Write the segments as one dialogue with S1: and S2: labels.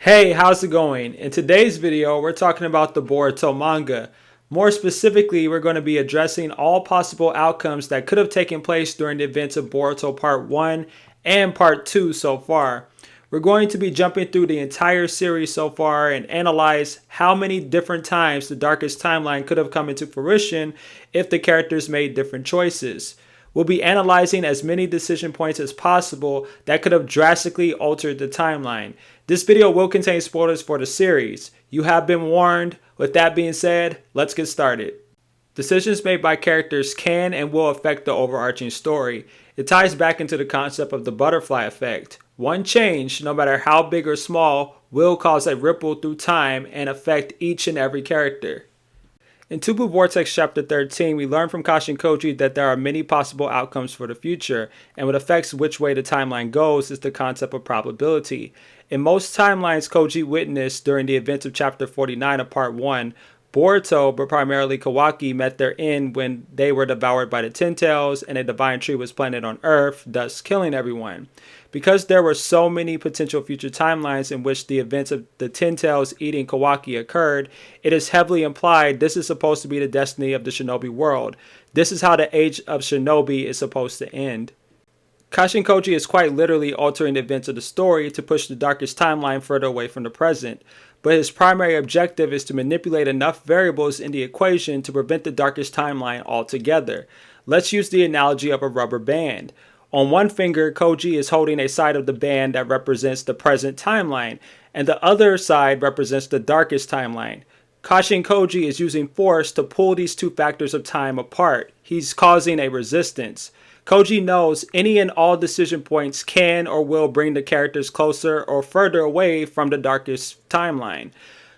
S1: Hey, how's it going? In today's video, we're talking about the Boruto manga. More specifically, we're going to be addressing all possible outcomes that could have taken place during the events of Boruto Part 1 and Part 2 so far. We're going to be jumping through the entire series so far and analyze how many different times the darkest timeline could have come into fruition if the characters made different choices. We'll be analyzing as many decision points as possible that could have drastically altered the timeline. This video will contain spoilers for the series. You have been warned. With that being said, let's get started. Decisions made by characters can and will affect the overarching story. It ties back into the concept of the butterfly effect. One change, no matter how big or small, will cause a ripple through time and affect each and every character. In Tubu Vortex Chapter 13, we learn from Kashin Koji that there are many possible outcomes for the future, and what affects which way the timeline goes is the concept of probability. In most timelines Koji witnessed during the events of Chapter 49 of Part 1, Boruto, but primarily Kawaki, met their end when they were devoured by the Ten Tails and a divine tree was planted on Earth, thus killing everyone. Because there were so many potential future timelines in which the events of the Ten Tails eating Kawaki occurred, it is heavily implied this is supposed to be the destiny of the shinobi world. This is how the age of shinobi is supposed to end. Kashin Koji is quite literally altering the events of the story to push the darkest timeline further away from the present, but his primary objective is to manipulate enough variables in the equation to prevent the darkest timeline altogether. Let's use the analogy of a rubber band. On one finger, Koji is holding a side of the band that represents the present timeline, and the other side represents the darkest timeline. Kashin Koji is using force to pull these two factors of time apart. He's causing a resistance. Koji knows any and all decision points can or will bring the characters closer or further away from the darkest timeline.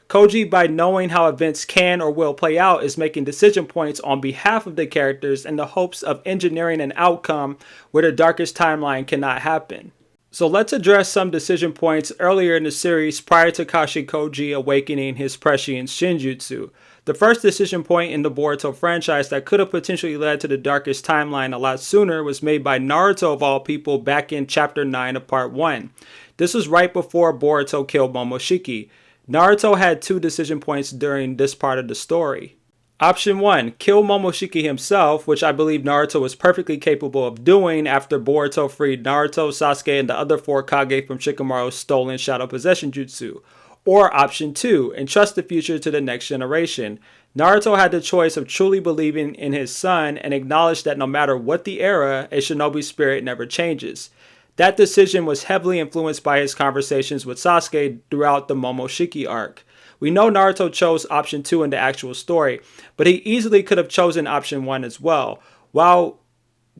S1: Koji, by knowing how events can or will play out, is making decision points on behalf of the characters in the hopes of engineering an outcome where the darkest timeline cannot happen. So let's address some decision points earlier in the series prior to Kashin Koji awakening his prescient Shinjutsu. The first decision point in the Boruto franchise that could have potentially led to the darkest timeline a lot sooner was made by Naruto of all people back in Chapter 9 of Part 1. This was right before Boruto killed Momoshiki. Naruto had two decision points during this part of the story. Option 1, kill Momoshiki himself, which I believe Naruto was perfectly capable of doing after Boruto freed Naruto, Sasuke, and the other 4 Kage from Shikamaru's stolen Shadow Possession Jutsu. Or option 2, entrust the future to the next generation. Naruto had the choice of truly believing in his son and acknowledged that no matter what the era, a shinobi spirit never changes. That decision was heavily influenced by his conversations with Sasuke throughout the Momoshiki arc. We know Naruto chose option 2 in the actual story, but he easily could have chosen option 1 as well. While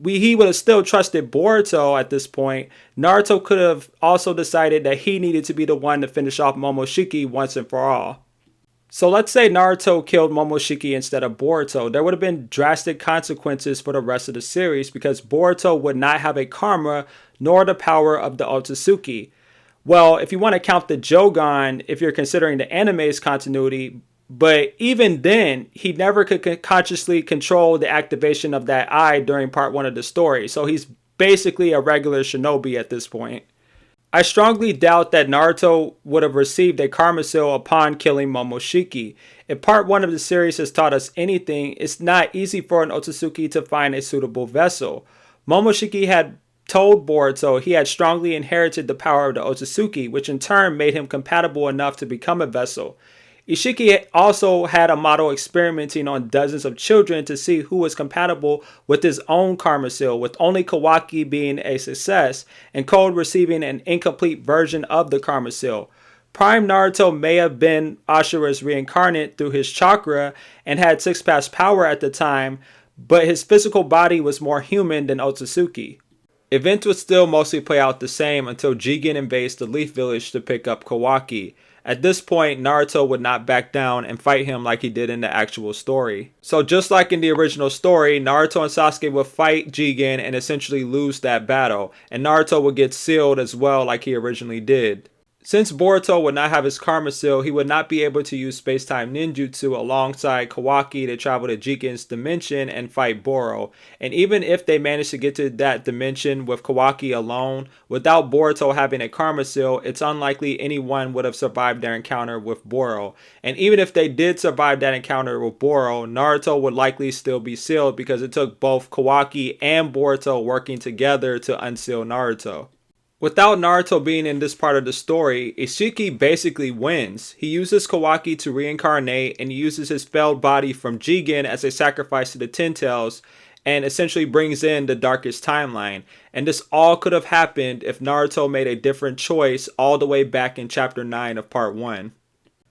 S1: he would have still trusted Boruto at this point, Naruto could have also decided that he needed to be the one to finish off Momoshiki once and for all. So let's say Naruto killed Momoshiki instead of Boruto. There would have been drastic consequences for the rest of the series because Boruto would not have a karma nor the power of the Otsutsuki. Well, if you want to count the Jogan, if you're considering the anime's continuity, but even then, he never could consciously control the activation of that eye during part 1 of the story. So he's basically a regular shinobi at this point. I strongly doubt that Naruto would have received a karma seal upon killing Momoshiki. If part 1 of the series has taught us anything, it's not easy for an Otsutsuki to find a suitable vessel. Momoshiki had told Boruto he had strongly inherited the power of the Otsutsuki, which in turn made him compatible enough to become a vessel. Isshiki also had a model experimenting on dozens of children to see who was compatible with his own karma seal, with only Kawaki being a success and Code receiving an incomplete version of the karma seal. Prime Naruto may have been Ashura's reincarnate through his chakra and had six-pass power at the time, but his physical body was more human than Otsutsuki. Events would still mostly play out the same until Jigen invades the Leaf Village to pick up Kawaki. At this point, Naruto would not back down and fight him like he did in the actual story. So just like in the original story, Naruto and Sasuke would fight Jigen and essentially lose that battle, and Naruto would get sealed as well like he originally did. Since Boruto would not have his karma seal, he would not be able to use space-time ninjutsu alongside Kawaki to travel to Jigen's dimension and fight Boro. And even if they managed to get to that dimension with Kawaki alone, without Boruto having a karma seal, it's unlikely anyone would have survived their encounter with Boro. And even if they did survive that encounter with Boro, Naruto would likely still be sealed because it took both Kawaki and Boruto working together to unseal Naruto. Without Naruto being in this part of the story, Isshiki basically wins. He uses Kawaki to reincarnate and he uses his failed body from Jigen as a sacrifice to the Ten Tails and essentially brings in the darkest timeline. And this all could have happened if Naruto made a different choice all the way back in chapter 9 of part 1.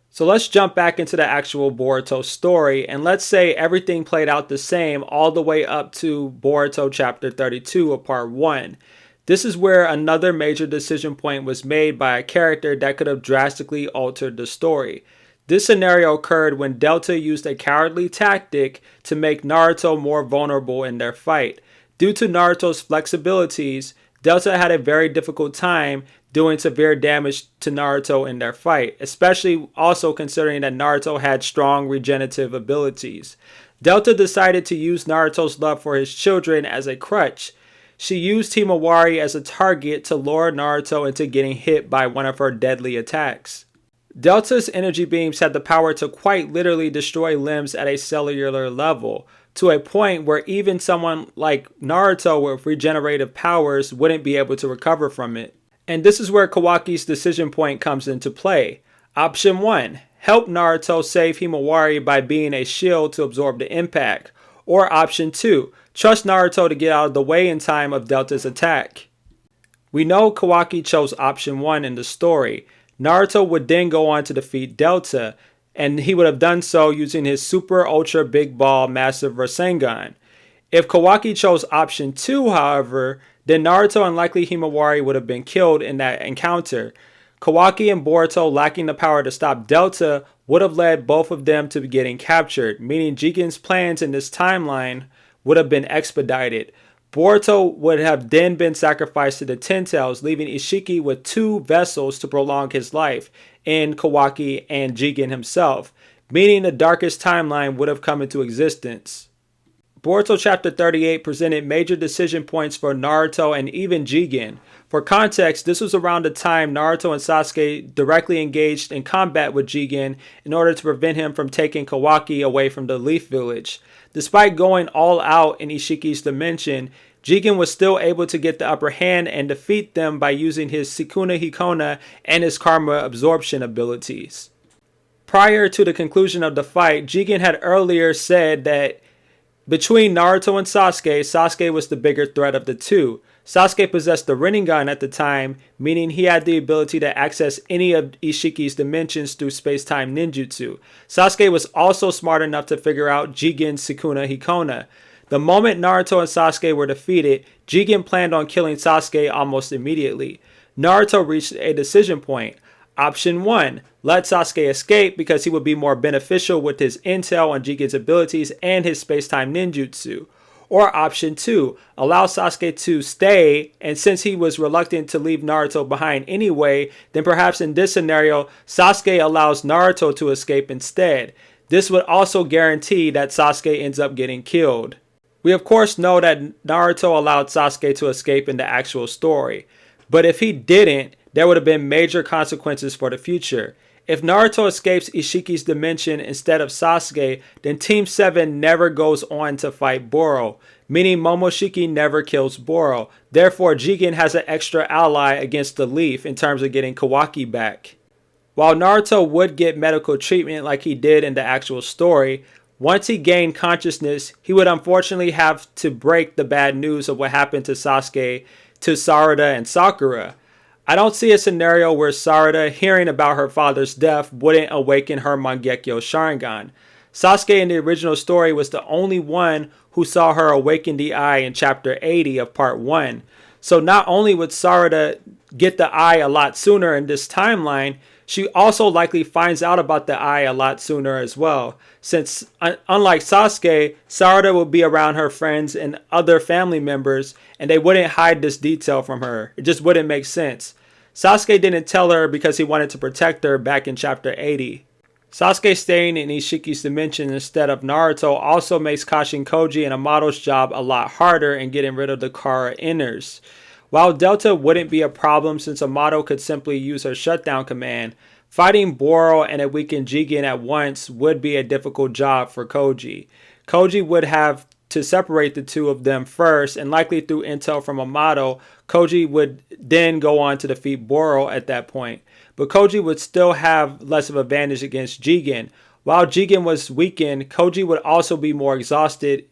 S1: So let's jump back into the actual Boruto story and let's say everything played out the same all the way up to Boruto chapter 32 of part 1. This is where another major decision point was made by a character that could have drastically altered the story. This scenario occurred when Delta used a cowardly tactic to make Naruto more vulnerable in their fight. Due to Naruto's flexibilities, Delta had a very difficult time doing severe damage to Naruto in their fight, especially also considering that Naruto had strong regenerative abilities. Delta decided to use Naruto's love for his children as a crutch. She used Himawari as a target to lure Naruto into getting hit by one of her deadly attacks. Delta's energy beams had the power to quite literally destroy limbs at a cellular level, to a point where even someone like Naruto with regenerative powers wouldn't be able to recover from it. And this is where Kawaki's decision point comes into play. Option 1. Help Naruto save Himawari by being a shield to absorb the impact. Or option 2. Trust Naruto to get out of the way in time of Delta's attack. We know Kawaki chose option 1 in the story. Naruto would then go on to defeat Delta, and he would have done so using his super ultra big ball massive Rasengan. If Kawaki chose option 2, however, then Naruto and likely Himawari would have been killed in that encounter. Kawaki and Boruto lacking the power to stop Delta would have led both of them to getting captured, meaning Jigen's plans in this timeline would have been expedited. Boruto would have then been sacrificed to the Ten Tails, leaving Isshiki with 2 vessels to prolong his life, in Kawaki and Jigen himself, meaning the darkest timeline would have come into existence. Boruto chapter 38 presented major decision points for Naruto and even Jigen. For context, this was around the time Naruto and Sasuke directly engaged in combat with Jigen in order to prevent him from taking Kawaki away from the Leaf Village. Despite going all out in Isshiki's dimension, Jigen was still able to get the upper hand and defeat them by using his Sukuna Hikona and his Karma Absorption abilities. Prior to the conclusion of the fight, Jigen had earlier said that between Naruto and Sasuke, Sasuke was the bigger threat of the two. Sasuke possessed the Rinnegan at the time, meaning he had the ability to access any of Isshiki's dimensions through space-time ninjutsu. Sasuke was also smart enough to figure out Jigen's Sukuna Hikona. The moment Naruto and Sasuke were defeated, Jigen planned on killing Sasuke almost immediately. Naruto reached a decision point. Option 1. Let Sasuke escape because he would be more beneficial with his intel on Jigen's abilities and his space-time ninjutsu. Or option 2, allow Sasuke to stay, and since he was reluctant to leave Naruto behind anyway, then perhaps in this scenario, Sasuke allows Naruto to escape instead. This would also guarantee that Sasuke ends up getting killed. We of course know that Naruto allowed Sasuke to escape in the actual story, but if he didn't, there would have been major consequences for the future. If Naruto escapes Isshiki's dimension instead of Sasuke, then Team 7 never goes on to fight Boro, meaning Momoshiki never kills Boro. Therefore, Jigen has an extra ally against the Leaf in terms of getting Kawaki back. While Naruto would get medical treatment like he did in the actual story, once he gained consciousness, he would unfortunately have to break the bad news of what happened to Sasuke to Sarada and Sakura. I don't see a scenario where Sarada, hearing about her father's death, wouldn't awaken her Mangekyo Sharingan. Sasuke in the original story was the only one who saw her awaken the eye in chapter 80 of part 1. So not only would Sarada get the eye a lot sooner in this timeline, she also likely finds out about the eye a lot sooner as well. Since unlike Sasuke, Sarada would be around her friends and other family members and they wouldn't hide this detail from her. It just wouldn't make sense. Sasuke didn't tell her because he wanted to protect her back in chapter 80. Sasuke staying in Isshiki's dimension instead of Naruto also makes Kashin Koji and Amato's job a lot harder in getting rid of the Kara Inners. While Delta wouldn't be a problem since Amato could simply use her shutdown command, fighting Boro and a weakened Jigen at once would be a difficult job for Koji. Koji would have to separate the two of them first, and likely through intel from Amato, Koji would then go on to defeat Boro at that point. But Koji would still have less of an advantage against Jigen. While Jigen was weakened, Koji would also be more exhausted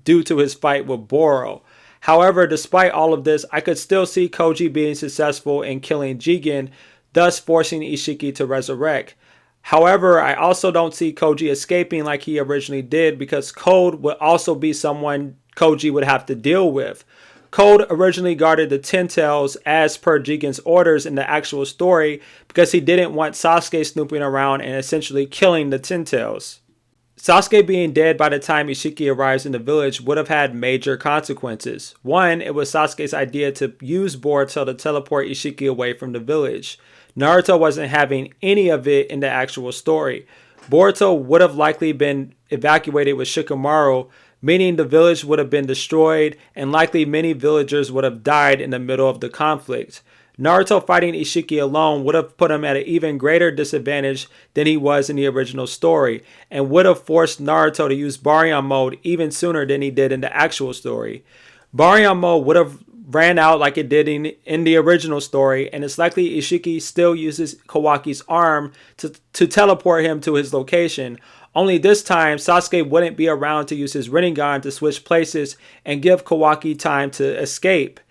S1: due to his fight with Boro. However, despite all of this, I could still see Koji being successful in killing Jigen, thus forcing Isshiki to resurrect. However, I also don't see Koji escaping like he originally did, because Code would also be someone Koji would have to deal with. Code originally guarded the Ten Tails as per Jigen's orders in the actual story because he didn't want Sasuke snooping around and essentially killing the Ten Tails. Sasuke being dead by the time Isshiki arrives in the village would have had major consequences. One, it was Sasuke's idea to use Boruto to teleport Isshiki away from the village. Naruto wasn't having any of it in the actual story. Boruto would have likely been evacuated with Shikamaru, meaning the village would have been destroyed and likely many villagers would have died in the middle of the conflict. Naruto fighting Isshiki alone would have put him at an even greater disadvantage than he was in the original story, and would have forced Naruto to use Baryon mode even sooner than he did in the actual story. Baryon mode would have ran out like it did in the original story, and it's likely Isshiki still uses Kawaki's arm to teleport him to his location. Only this time, Sasuke wouldn't be around to use his Rinnegan to switch places and give Kawaki time to escape.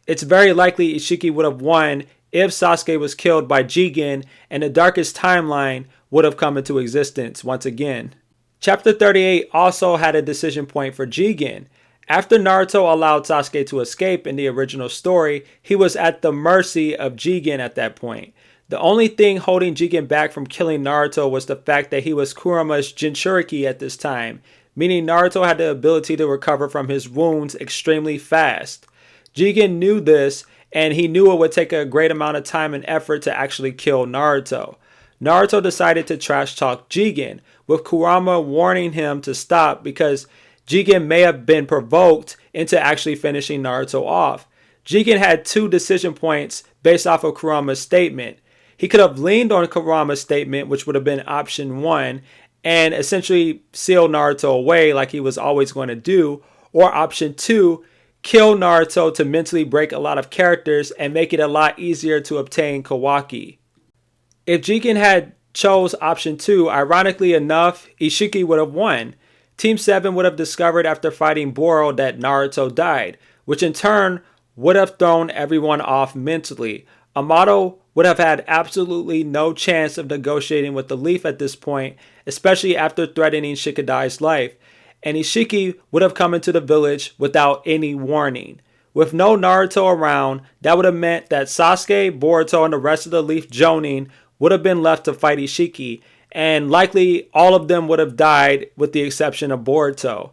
S1: It's very likely Isshiki would have won if Sasuke was killed by Jigen, and the darkest timeline would have come into existence once again. Chapter 38 also had a decision point for Jigen. After Naruto allowed Sasuke to escape in the original story, he was at the mercy of Jigen at that point. The only thing holding Jigen back from killing Naruto was the fact that he was Kurama's Jinchuriki at this time, meaning Naruto had the ability to recover from his wounds extremely fast. Jigen knew this, and he knew it would take a great amount of time and effort to actually kill Naruto. Naruto decided to trash talk Jigen, with Kurama warning him to stop because Jigen may have been provoked into actually finishing Naruto off. Jigen had two decision points based off of Kurama's statement. He could have leaned on Kurama's statement, which would have been option 1, and essentially seal Naruto away like he was always going to do, or option 2, kill Naruto to mentally break a lot of characters and make it a lot easier to obtain Kawaki. If Jigen had chose option 2, ironically enough, Isshiki would have won. Team 7 would have discovered after fighting Boro that Naruto died, which in turn would have thrown everyone off mentally. Amato would have had absolutely no chance of negotiating with the Leaf at this point, especially after threatening Shikadai's life, and Isshiki would have come into the village without any warning. With no Naruto around, that would have meant that Sasuke, Boruto, and the rest of the Leaf Jonin would have been left to fight Isshiki, and likely all of them would have died with the exception of Boruto.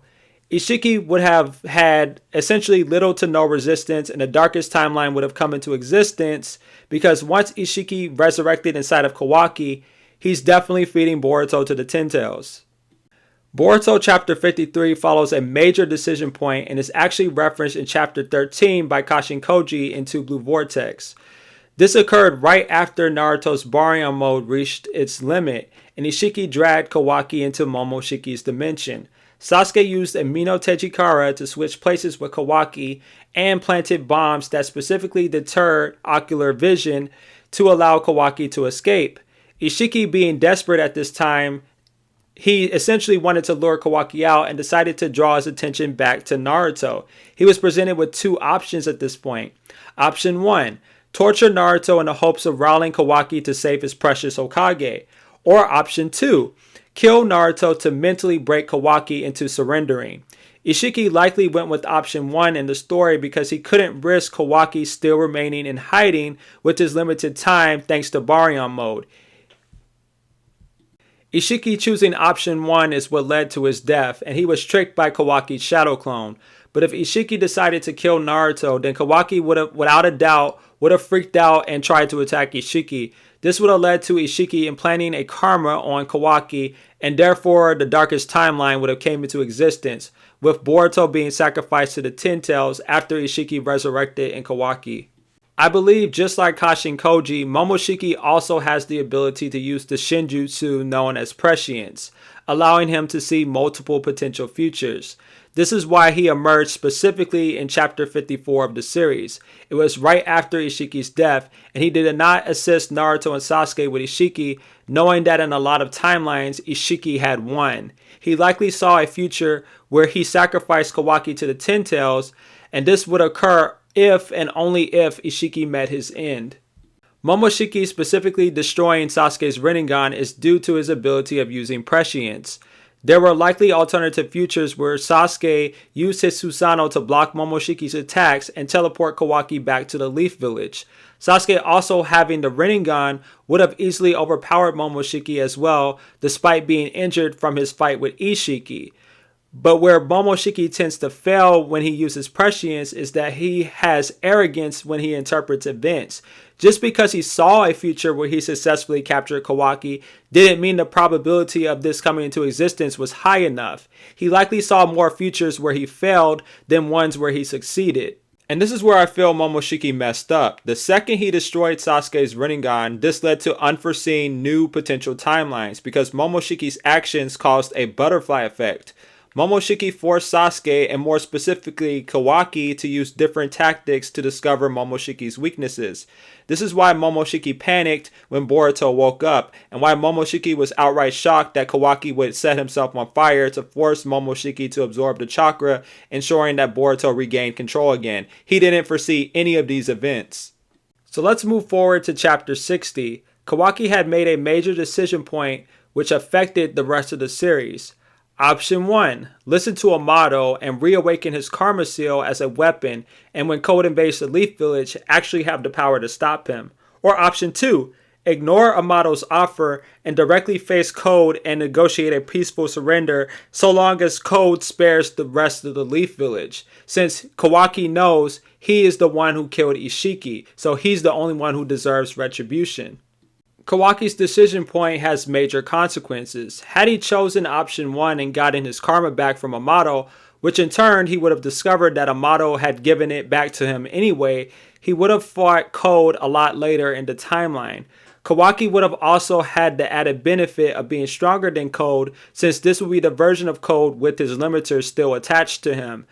S1: Isshiki would have had essentially little to no resistance, and the darkest timeline would have come into existence because once Isshiki resurrected inside of Kawaki, he's definitely feeding Boruto to the Ten Tails. Boruto chapter 53 follows a major decision point and is actually referenced in chapter 13 by Kashin Koji in Two Blue Vortex. This occurred right after Naruto's Baryon mode reached its limit, and Isshiki dragged Kawaki into Momoshiki's dimension. Sasuke used Amino Tejikara to switch places with Kawaki and planted bombs that specifically deterred ocular vision to allow Kawaki to escape. Isshiki, being desperate at this time, he essentially wanted to lure Kawaki out and decided to draw his attention back to Naruto. He was presented with two options at this point. Option 1, torture Naruto in the hopes of rallying Kawaki to save his precious Hokage. Or option 2, kill Naruto to mentally break Kawaki into surrendering. Isshiki likely went with option 1 in the story because he couldn't risk Kawaki still remaining in hiding with his limited time thanks to Baryon mode. Isshiki choosing option 1 is what led to his death, and he was tricked by Kawaki's shadow clone. But if Isshiki decided to kill Naruto, then Kawaki would have, without a doubt, would have freaked out and tried to attack Isshiki. This would have led to Isshiki implanting a karma on Kawaki, and therefore the darkest timeline would have came into existence, with Boruto being sacrificed to the Ten Tails after Isshiki resurrected in Kawaki. I believe, just like Kashin Koji, Momoshiki also has the ability to use the Shinjutsu known as prescience, allowing him to see multiple potential futures. This is why he emerged specifically in chapter 54 of the series. It was right after Ishiki's death, and he did not assist Naruto and Sasuke with Isshiki, knowing that in a lot of timelines, Isshiki had won. He likely saw a future where he sacrificed Kawaki to the Ten Tails, and this would occur if and only if Isshiki met his end. Momoshiki specifically destroying Sasuke's Rinnegan is due to his ability of using prescience. There were likely alternative futures where Sasuke used his Susanoo to block Momoshiki's attacks and teleport Kawaki back to the Leaf Village. Sasuke also having the Rinnegan would have easily overpowered Momoshiki as well, despite being injured from his fight with Isshiki. But where Momoshiki tends to fail when he uses prescience is that he has arrogance when he interprets events. Just because he saw a future where he successfully captured Kawaki didn't mean the probability of this coming into existence was high enough. He likely saw more futures where he failed than ones where he succeeded. And this is where I feel Momoshiki messed up. The second he destroyed Sasuke's Rinnegan, this led to unforeseen new potential timelines because Momoshiki's actions caused a butterfly effect. Momoshiki forced Sasuke, and more specifically Kawaki, to use different tactics to discover Momoshiki's weaknesses. This is why Momoshiki panicked when Boruto woke up, and why Momoshiki was outright shocked that Kawaki would set himself on fire to force Momoshiki to absorb the chakra, ensuring that Boruto regained control again. He didn't foresee any of these events. So let's move forward to chapter 60. Kawaki had made a major decision point which affected the rest of the series. Option 1. Listen to Amato and reawaken his Karma Seal as a weapon, and when Code invades the Leaf Village, actually have the power to stop him. Or Option 2. Ignore Amato's offer and directly face Code and negotiate a peaceful surrender so long as Code spares the rest of the Leaf Village. Since Kawaki knows he is the one who killed Isshiki, so he's the only one who deserves retribution. Kawaki's decision point has major consequences. Had he chosen option 1 and gotten his karma back from Amato, which in turn he would have discovered that Amato had given it back to him anyway, he would have fought Code a lot later in the timeline. Kawaki would have also had the added benefit of being stronger than Code, since this would be the version of Code with his limiters still attached to him.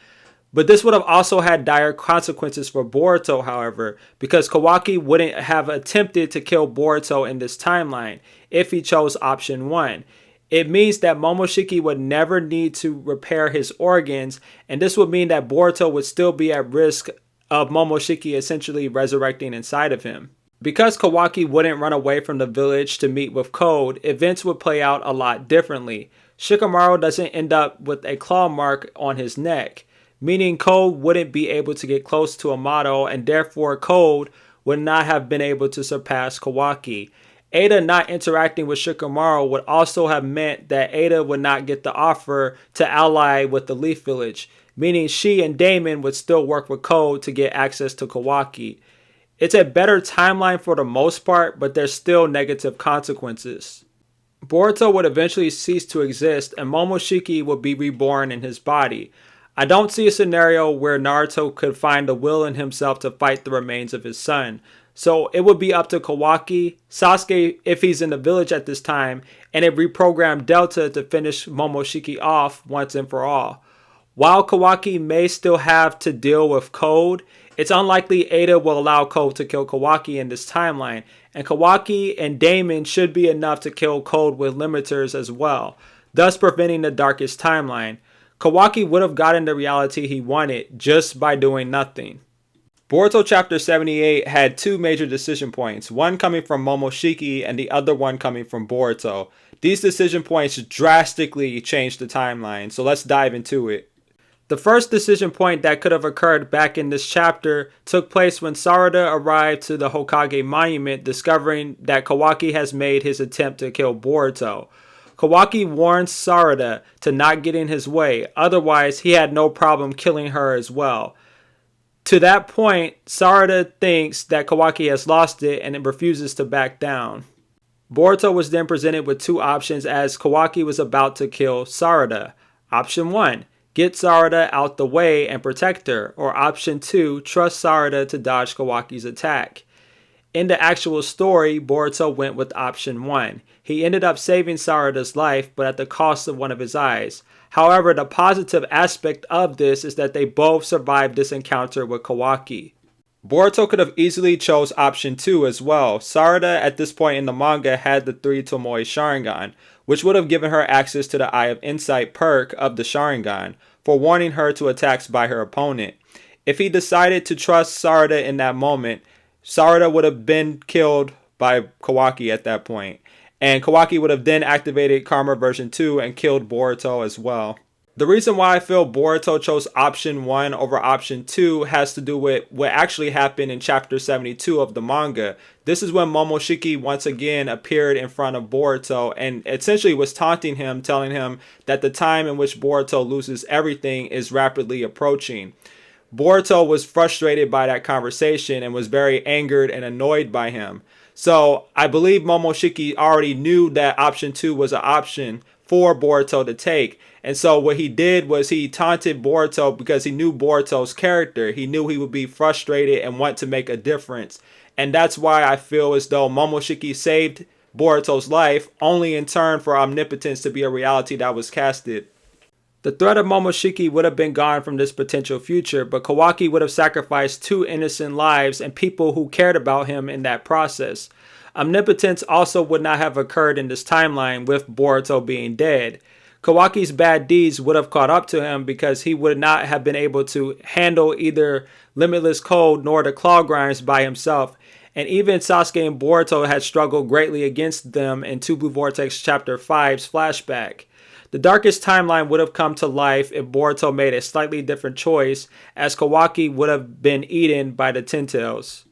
S1: But this would have also had dire consequences for Boruto, however, because Kawaki wouldn't have attempted to kill Boruto in this timeline if he chose option 1. It means that Momoshiki would never need to repair his organs, and this would mean that Boruto would still be at risk of Momoshiki essentially resurrecting inside of him. Because Kawaki wouldn't run away from the village to meet with Code, events would play out a lot differently. Shikamaru doesn't end up with a claw mark on his neck, meaning Code wouldn't be able to get close to Amato, and therefore Code would not have been able to surpass Kawaki. Ada not interacting with Shikamaru would also have meant that Ada would not get the offer to ally with the Leaf Village, meaning she and Damon would still work with Code to get access to Kawaki. It's a better timeline for the most part, but there's still negative consequences. Boruto would eventually cease to exist, and Momoshiki would be reborn in his body. I don't see a scenario where Naruto could find the will in himself to fight the remains of his son. So it would be up to Kawaki, Sasuke if he's in the village at this time, and a reprogrammed Delta to finish Momoshiki off once and for all. While Kawaki may still have to deal with Code, it's unlikely Ada will allow Code to kill Kawaki in this timeline, and Kawaki and Damon should be enough to kill Code with limiters as well, thus preventing the darkest timeline. Kawaki would have gotten the reality he wanted just by doing nothing. Boruto chapter 78 had two major decision points, one coming from Momoshiki and the other one coming from Boruto. These decision points drastically changed the timeline, so let's dive into it. The first decision point that could have occurred back in this chapter took place when Sarada arrived to the Hokage monument, discovering that Kawaki has made his attempt to kill Boruto. Kawaki warns Sarada to not get in his way, otherwise he had no problem killing her as well. To that point, Sarada thinks that Kawaki has lost it and it refuses to back down. Boruto was then presented with two options as Kawaki was about to kill Sarada. Option 1, get Sarada out the way and protect her, or option 2, trust Sarada to dodge Kawaki's attack. In the actual story, Boruto went with option 1. He ended up saving Sarada's life, but at the cost of one of his eyes. However, the positive aspect of this is that they both survived this encounter with Kawaki. Boruto could have easily chose option 2 as well. Sarada at this point in the manga had the 3 Tomoe Sharingan, which would have given her access to the Eye of Insight perk of the Sharingan, forewarning her to attacks by her opponent. If he decided to trust Sarada in that moment, Sarada would have been killed by Kawaki at that point, and Kawaki would have then activated Karma version 2 and killed Boruto as well. The reason why I feel Boruto chose option 1 over option 2 has to do with what actually happened in chapter 72 of the manga. This is when Momoshiki once again appeared in front of Boruto and essentially was taunting him, telling him that the time in which Boruto loses everything is rapidly approaching. Boruto was frustrated by that conversation and was very angered and annoyed by him. So I believe Momoshiki already knew that option 2 was an option for Boruto to take. And so what he did was he taunted Boruto because he knew Boruto's character. He knew he would be frustrated and want to make a difference. And that's why I feel as though Momoshiki saved Boruto's life, only in turn for Omnipotence to be a reality that was casted. The threat of Momoshiki would have been gone from this potential future, but Kawaki would have sacrificed 2 innocent lives and people who cared about him in that process. Omnipotence also would not have occurred in this timeline with Boruto being dead. Kawaki's bad deeds would have caught up to him because he would not have been able to handle either Limitless Cold nor the Claw Grinds by himself, and even Sasuke and Boruto had struggled greatly against them in 2 Blue Vortex Chapter 5's flashback. The darkest timeline would have come to life if Boruto made a slightly different choice, as Kawaki would have been eaten by the Ten-Tails.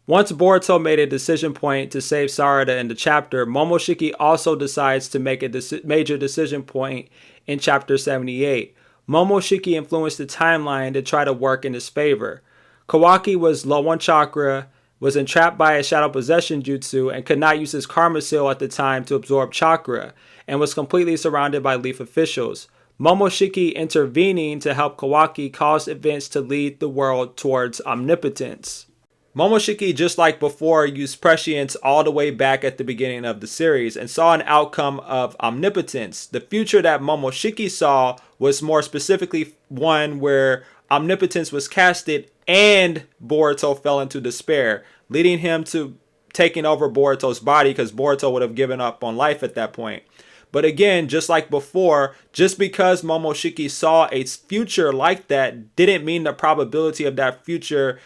S1: Once Boruto made a decision point to save Sarada in the chapter, Momoshiki also decides to make a major decision point in chapter 78. Momoshiki influenced the timeline to try to work in his favor. Kawaki was low on chakra, was entrapped by a shadow possession jutsu, and could not use his karma seal at the time to absorb chakra, and was completely surrounded by Leaf officials. Momoshiki intervening to help Kawaki caused events to lead the world towards omnipotence. Momoshiki, just like before, used prescience all the way back at the beginning of the series and saw an outcome of omnipotence. The future that Momoshiki saw was more specifically one where omnipotence was casted and Boruto fell into despair, leading him to taking over Boruto's body because Boruto would have given up on life at that point. But again, just like before, just because Momoshiki saw a future like that didn't mean the probability of that future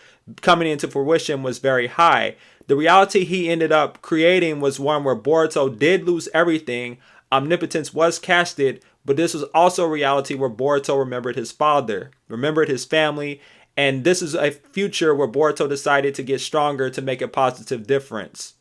S1: coming into fruition was very high. The reality he ended up creating was one where Boruto did lose everything, omnipotence was casted, but this was also a reality where Boruto remembered his father, remembered his family, and this is a future where Boruto decided to get stronger to make a positive difference.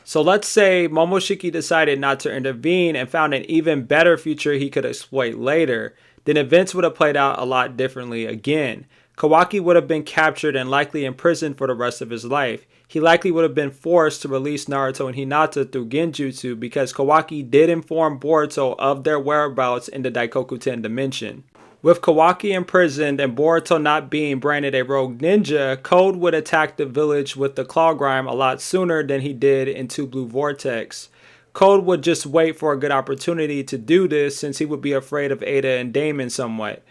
S1: So let's say Momoshiki decided not to intervene and found an even better future he could exploit later, then events would have played out a lot differently again. Kawaki would have been captured and likely imprisoned for the rest of his life. He likely would have been forced to release Naruto and Hinata through Genjutsu because Kawaki did inform Boruto of their whereabouts in the Daikoku 10 dimension. With Kawaki imprisoned and Boruto not being branded a rogue ninja, Code would attack the village with the Claw Grime a lot sooner than he did in 2 Blue Vortex. Code would just wait for a good opportunity to do this since he would be afraid of Ada and Damon somewhat.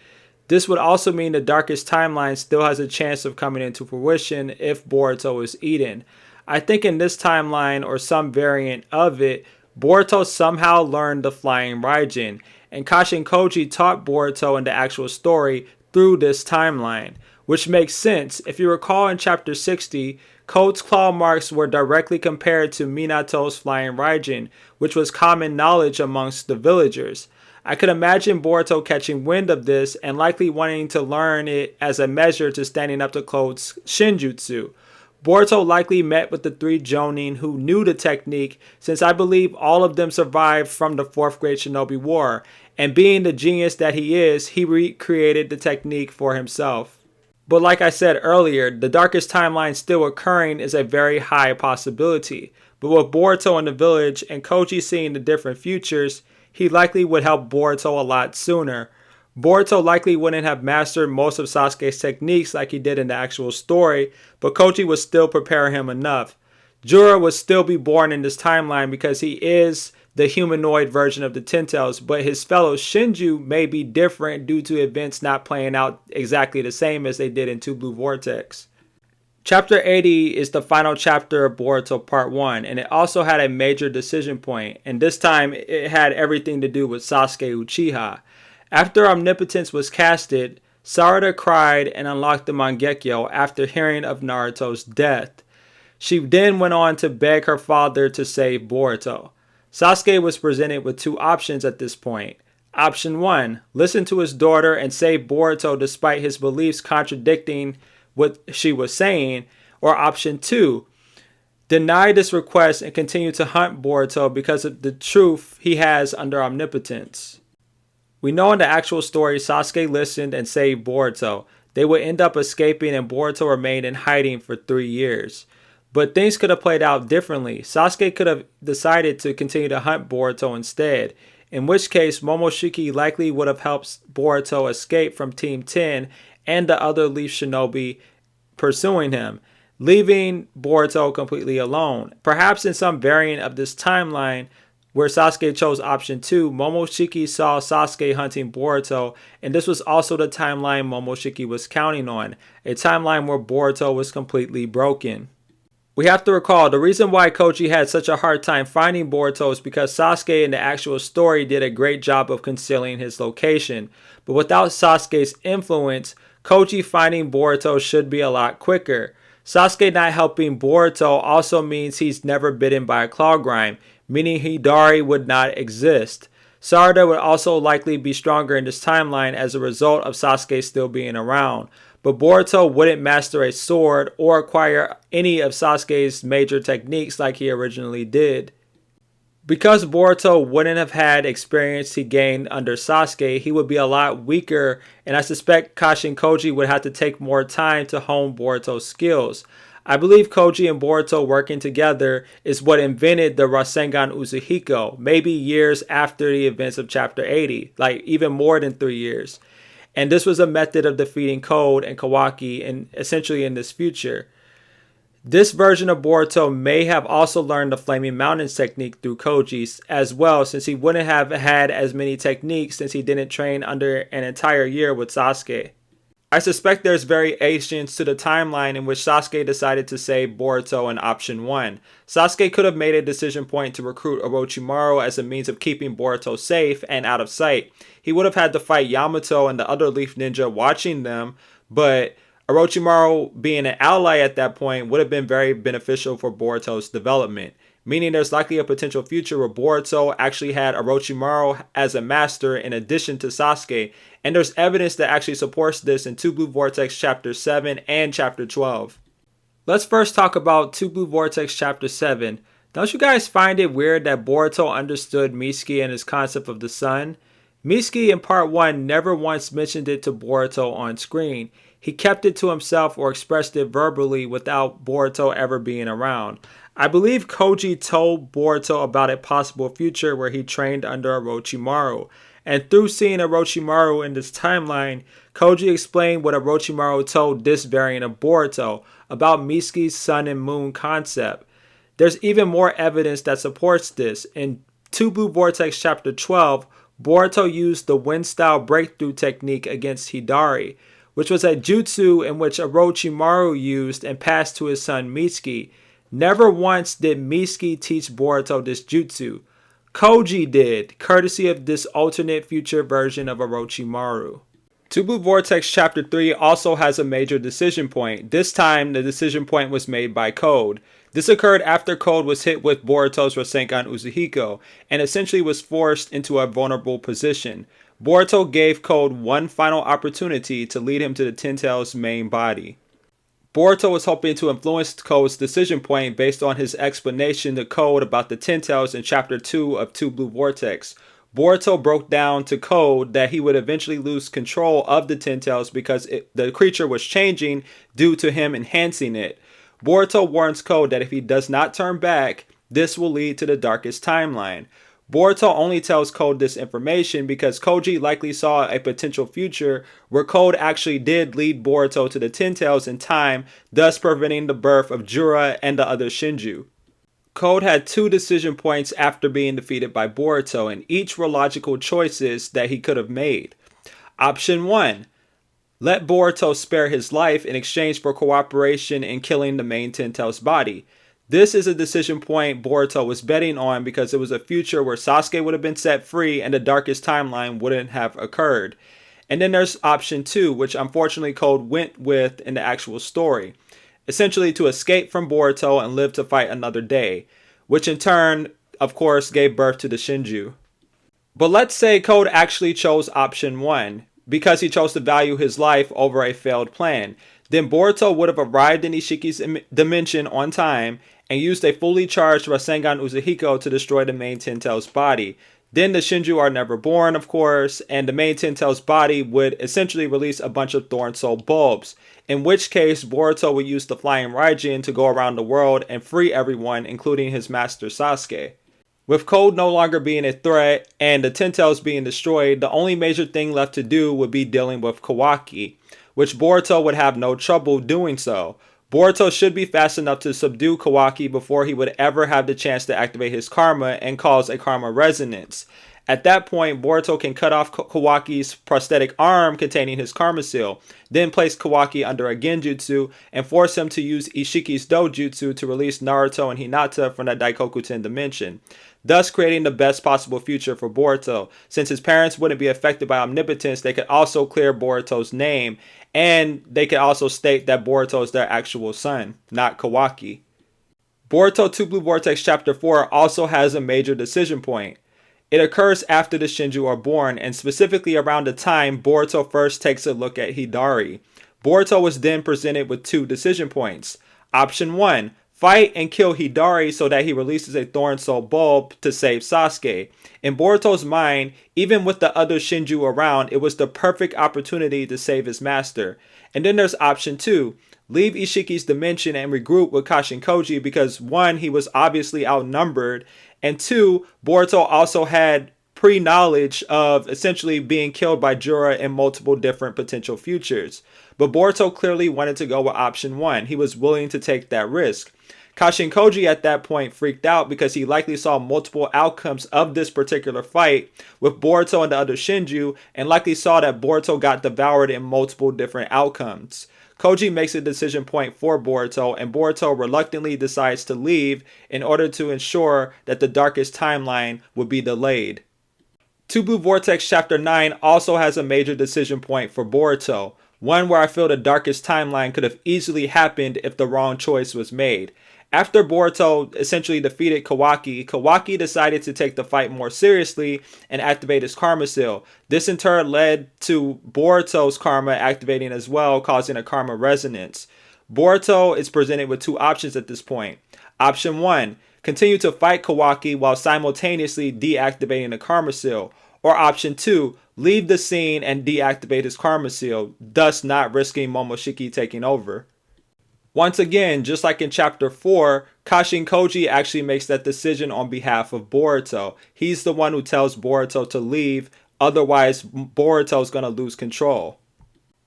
S1: This would also mean the darkest timeline still has a chance of coming into fruition if Boruto is eaten. I think in this timeline, or some variant of it, Boruto somehow learned the Flying Raijin, and Kashin Koji taught Boruto in the actual story through this timeline, which makes sense. If you recall in chapter 60, Code's claw marks were directly compared to Minato's Flying Raijin, which was common knowledge amongst the villagers. I could imagine Boruto catching wind of this and likely wanting to learn it as a measure to standing up to Code's Shinjutsu. Boruto likely met with the 3 Jonin who knew the technique, since I believe all of them survived from the 4th Great Shinobi War, and being the genius that he is, he recreated the technique for himself. But like I said earlier, the darkest timeline still occurring is a very high possibility. But with Boruto in the village and Koji seeing the different futures, he likely would help Boruto a lot sooner. Boruto likely wouldn't have mastered most of Sasuke's techniques like he did in the actual story, but Koji would still prepare him enough. Jura would still be born in this timeline because he is the humanoid version of the Ten Tails, but his fellow Shinju may be different due to events not playing out exactly the same as they did in Two Blue Vortex. Chapter 80 is the final chapter of Boruto Part 1, and it also had a major decision point, and this time it had everything to do with Sasuke Uchiha. After Omnipotence was casted, Sarada cried and unlocked the Mangekyo after hearing of Naruto's death. She then went on to beg her father to save Boruto. Sasuke was presented with two options at this point. Option 1, listen to his daughter and save Boruto despite his beliefs contradicting what she was saying. Or option 2, deny this request and continue to hunt Boruto because of the truth he has under Omnipotence. We know in the actual story Sasuke listened and saved Boruto. They would end up escaping and Boruto remained in hiding for 3 years. But things could have played out differently. Sasuke could have decided to continue to hunt Boruto instead, in which case Momoshiki likely would have helped Boruto escape from Team 10 and the other Leaf Shinobi pursuing him, leaving Boruto completely alone. Perhaps in some variant of this timeline where Sasuke chose option 2, Momoshiki saw Sasuke hunting Boruto, and this was also the timeline Momoshiki was counting on, a timeline where Boruto was completely broken. We have to recall the reason why Koji had such a hard time finding Boruto is because Sasuke in the actual story did a great job of concealing his location. But without Sasuke's influence, Koji finding Boruto should be a lot quicker. Sasuke not helping Boruto also means he's never bitten by a claw grime, meaning Hidari would not exist. Sarada would also likely be stronger in this timeline as a result of Sasuke still being around. But Boruto wouldn't master a sword or acquire any of Sasuke's major techniques like he originally did. Because Boruto wouldn't have had experience he gained under Sasuke, he would be a lot weaker, and I suspect Kashin Koji would have to take more time to hone Boruto's skills. I believe Koji and Boruto working together is what invented the Rasengan Uzuhiko, maybe years after the events of Chapter 80, like even more than 3 years. And this was a method of defeating Code and Kawaki and essentially in this future. This version of Boruto may have also learned the Flaming Mountains technique through Koji as well, since he wouldn't have had as many techniques since he didn't train under an entire year with Sasuke. I suspect there's variations to the timeline in which Sasuke decided to save Boruto in option 1. Sasuke could have made a decision point to recruit Orochimaru as a means of keeping Boruto safe and out of sight. He would have had to fight Yamato and the other Leaf Ninja watching them, but Orochimaru being an ally at that point would have been very beneficial for Boruto's development. Meaning there's likely a potential future where Boruto actually had Orochimaru as a master in addition to Sasuke, and there's evidence that actually supports this in Two Blue Vortex Chapter 7 and Chapter 12. Let's first talk about Two Blue Vortex Chapter 7. Don't you guys find it weird that Boruto understood Mitsuki and his concept of the sun? Mitsuki in Part 1 never once mentioned it to Boruto on screen. He kept it to himself or expressed it verbally without Boruto ever being around. I believe Koji told Boruto about a possible future where he trained under Orochimaru. And through seeing Orochimaru in this timeline, Koji explained what Orochimaru told this variant of Boruto about Mitsuki's sun and moon concept. There's even more evidence that supports this. In Two Blue Vortex Chapter 12, Boruto used the wind-style breakthrough technique against Hidari, which was a jutsu in which Orochimaru used and passed to his son Mitsuki. Never once did Mitsuki teach Boruto this jutsu. Koji did, courtesy of this alternate future version of Orochimaru. Two Blue Vortex Chapter 3 also has a major decision point. This time, the decision point was made by Code. This occurred after Code was hit with Boruto's Rasengan Uzuhiko, and essentially was forced into a vulnerable position. Boruto gave Code one final opportunity to lead him to the Ten Tails' main body. Boruto was hoping to influence Code's decision point based on his explanation to Code about the Ten Tails in Chapter 2 of Two Blue Vortex. Boruto broke down to Code that he would eventually lose control of the Ten Tails because the creature was changing due to him enhancing it. Boruto warns Code that if he does not turn back, this will lead to the darkest timeline. Boruto only tells Code this information because Koji likely saw a potential future where Code actually did lead Boruto to the Ten Tails in time, thus preventing the birth of Jura and the other Shinju. Code had 2 decision points after being defeated by Boruto, and each were logical choices that he could have made. Option 1. Let Boruto spare his life in exchange for cooperation in killing the main Ten Tails body. This is a decision point Boruto was betting on because it was a future where Sasuke would have been set free and the darkest timeline wouldn't have occurred. And then there's option 2, which unfortunately Code went with in the actual story. Essentially to escape from Boruto and live to fight another day, which in turn, of course, gave birth to the Shinju. But let's say Code actually chose option 1 because he chose to value his life over a failed plan. Then Boruto would have arrived in Isshiki's dimension on time and used a fully charged Rasengan Uzuhiko to destroy the main Ten Tails body. Then the Shinju are never born, of course, and the main Ten Tails body would essentially release a bunch of Thorn Soul bulbs, in which case Boruto would use the Flying Raijin to go around the world and free everyone, including his master Sasuke. With Code no longer being a threat and the Ten Tails being destroyed, the only major thing left to do would be dealing with Kawaki, which Boruto would have no trouble doing so. Boruto should be fast enough to subdue Kawaki before he would ever have the chance to activate his karma and cause a karma resonance. At that point, Boruto can cut off Kawaki's prosthetic arm containing his karma seal, then place Kawaki under a genjutsu and force him to use Isshiki's dojutsu to release Naruto and Hinata from the Daikokuten dimension, thus creating the best possible future for Boruto. Since his parents wouldn't be affected by Omnipotence, they could also clear Boruto's name, and they could also state that Boruto is their actual son, not Kawaki. Boruto 2 Blue Vortex Chapter 4 also has a major decision point. It occurs after the Shinju are born, and specifically around the time Boruto first takes a look at Hidari. Boruto was then presented with 2 decision points. Option 1. Fight and kill Hidari so that he releases a Thorn Soul bulb to save Sasuke. In Boruto's mind, even with the other Shinju around, it was the perfect opportunity to save his master. And then there's option 2. Leave Ishiki's dimension and regroup with Kashin Koji because 1. He was obviously outnumbered, and 2. Boruto also had pre-knowledge of essentially being killed by Jura in multiple different potential futures. But Boruto clearly wanted to go with option 1. He was willing to take that risk. Kashin Koji at that point freaked out because he likely saw multiple outcomes of this particular fight with Boruto and the other Shinju, and likely saw that Boruto got devoured in multiple different outcomes. Koji makes a decision point for Boruto, and Boruto reluctantly decides to leave in order to ensure that the darkest timeline would be delayed. 2 Blue Vortex Chapter 9 also has a major decision point for Boruto, one where I feel the darkest timeline could have easily happened if the wrong choice was made. After Boruto essentially defeated Kawaki, Kawaki decided to take the fight more seriously and activate his karma seal. This in turn led to Boruto's karma activating as well, causing a karma resonance. Boruto is presented with 2 options at this point. Option 1. Continue to fight Kawaki while simultaneously deactivating the karma seal. Or option 2. Leave the scene and deactivate his karma seal, thus not risking Momoshiki taking over. Once again, just like in Chapter 4, Kashin Koji actually makes that decision on behalf of Boruto. He's the one who tells Boruto to leave, otherwise Boruto's going to lose control.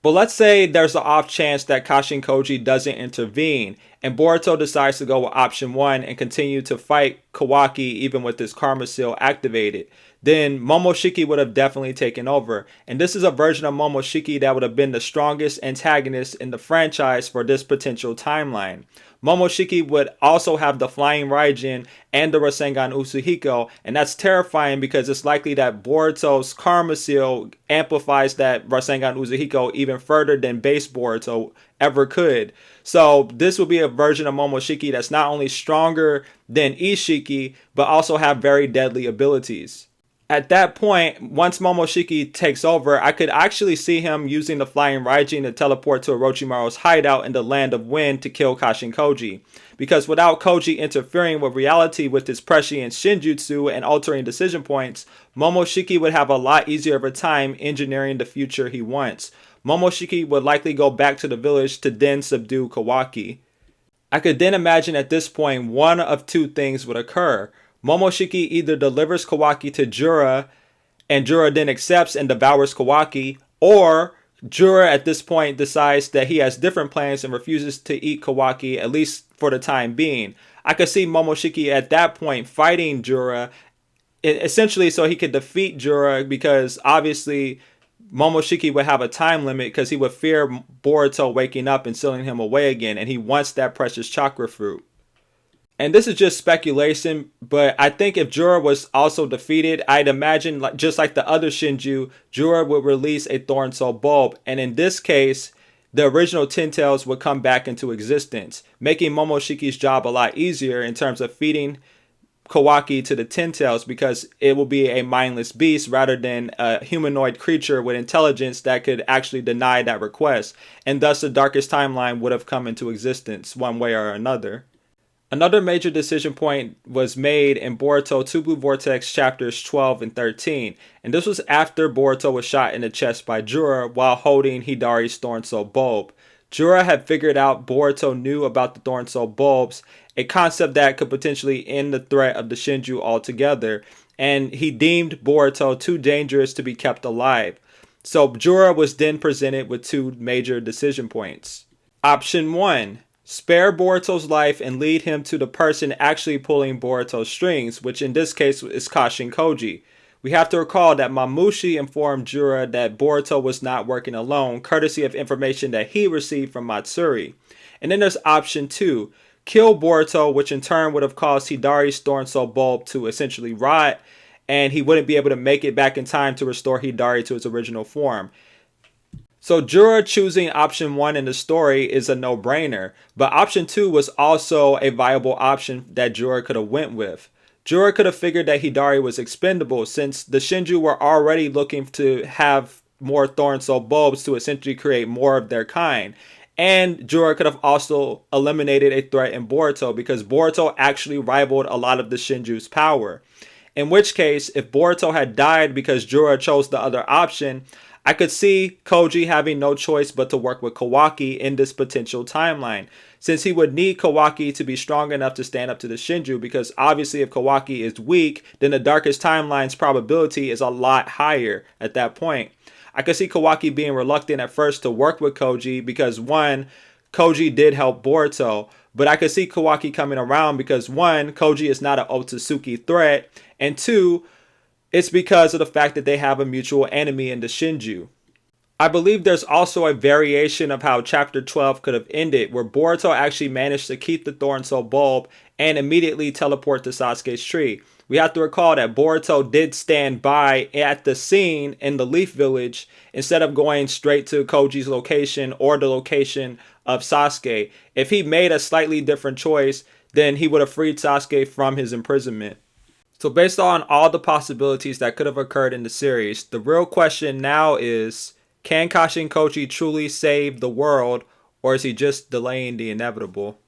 S1: But let's say there's an off chance that Kashin Koji doesn't intervene, and Boruto decides to go with option 1 and continue to fight Kawaki even with his karma seal activated. Then Momoshiki would have definitely taken over. And this is a version of Momoshiki that would have been the strongest antagonist in the franchise for this potential timeline. Momoshiki would also have the Flying Raijin and the Rasengan Uzuhiko, and that's terrifying because it's likely that Boruto's karma seal amplifies that Rasengan Uzuhiko even further than base Boruto ever could. So this would be a version of Momoshiki that's not only stronger than Isshiki, but also have very deadly abilities. At that point, once Momoshiki takes over, I could actually see him using the flying Raijin to teleport to Orochimaru's hideout in the Land of Wind to kill Kashin Koji. Because without Koji interfering with reality with his prescient Shinjutsu and altering decision points, Momoshiki would have a lot easier of a time engineering the future he wants. Momoshiki would likely go back to the village to then subdue Kawaki. I could then imagine at this point one of two things would occur. Momoshiki either delivers Kawaki to Jura, and Jura then accepts and devours Kawaki, or Jura at this point decides that he has different plans and refuses to eat Kawaki, at least for the time being. I could see Momoshiki at that point fighting Jura, essentially so he could defeat Jura, because obviously Momoshiki would have a time limit because he would fear Boruto waking up and sealing him away again, and he wants that precious chakra fruit. And this is just speculation, but I think if Jura was also defeated, I'd imagine, just like the other Shinju, Jura would release a Thorn Soul bulb. And in this case, the original Ten Tails would come back into existence, making Momoshiki's job a lot easier in terms of feeding Kawaki to the Ten Tails, because it will be a mindless beast rather than a humanoid creature with intelligence that could actually deny that request. And thus the Darkest Timeline would have come into existence one way or another. Another major decision point was made in Boruto 2 Blue Vortex chapters 12 and 13, and this was after Boruto was shot in the chest by Jura while holding Hidari's Thorn Soul bulb. Jura had figured out Boruto knew about the Thorn Soul bulbs, a concept that could potentially end the threat of the Shinju altogether, and he deemed Boruto too dangerous to be kept alive. So Jura was then presented with two major decision points. Option 1. Spare Boruto's life and lead him to the person actually pulling Boruto's strings, which in this case is Kashin Koji. We have to recall that Mamushi informed Jura that Boruto was not working alone, courtesy of information that he received from Matsuri. And then there's option 2. Kill Boruto, which in turn would have caused Hidari's Thorn Soul bulb to essentially rot, and he wouldn't be able to make it back in time to restore Hidari to his original form. So Jura choosing option 1 in the story is a no-brainer, but option 2 was also a viable option that Jura could have went with. Jura could have figured that Hidari was expendable, since the Shinju were already looking to have more Thorn Soul bulbs to essentially create more of their kind. And Jura could have also eliminated a threat in Boruto, because Boruto actually rivaled a lot of the Shinju's power. In which case, if Boruto had died because Jura chose the other option, I could see Koji having no choice but to work with Kawaki in this potential timeline, since he would need Kawaki to be strong enough to stand up to the Shinju, because obviously if Kawaki is weak, then the Darkest Timeline's probability is a lot higher at that point. I could see Kawaki being reluctant at first to work with Koji because 1, Koji did help Boruto, but I could see Kawaki coming around because 1, Koji is not an Otsutsuki threat, and 2, it's because of the fact that they have a mutual enemy in the Shinju. I believe there's also a variation of how chapter 12 could have ended, where Boruto actually managed to keep the Thorn Soul bulb and immediately teleport to Sasuke's tree. We have to recall that Boruto did stand by at the scene in the Leaf Village instead of going straight to Koji's location or the location of Sasuke. If he made a slightly different choice, then he would have freed Sasuke from his imprisonment. So based on all the possibilities that could have occurred in the series, the real question now is, can Kashin Koji truly save the world, or is he just delaying the inevitable?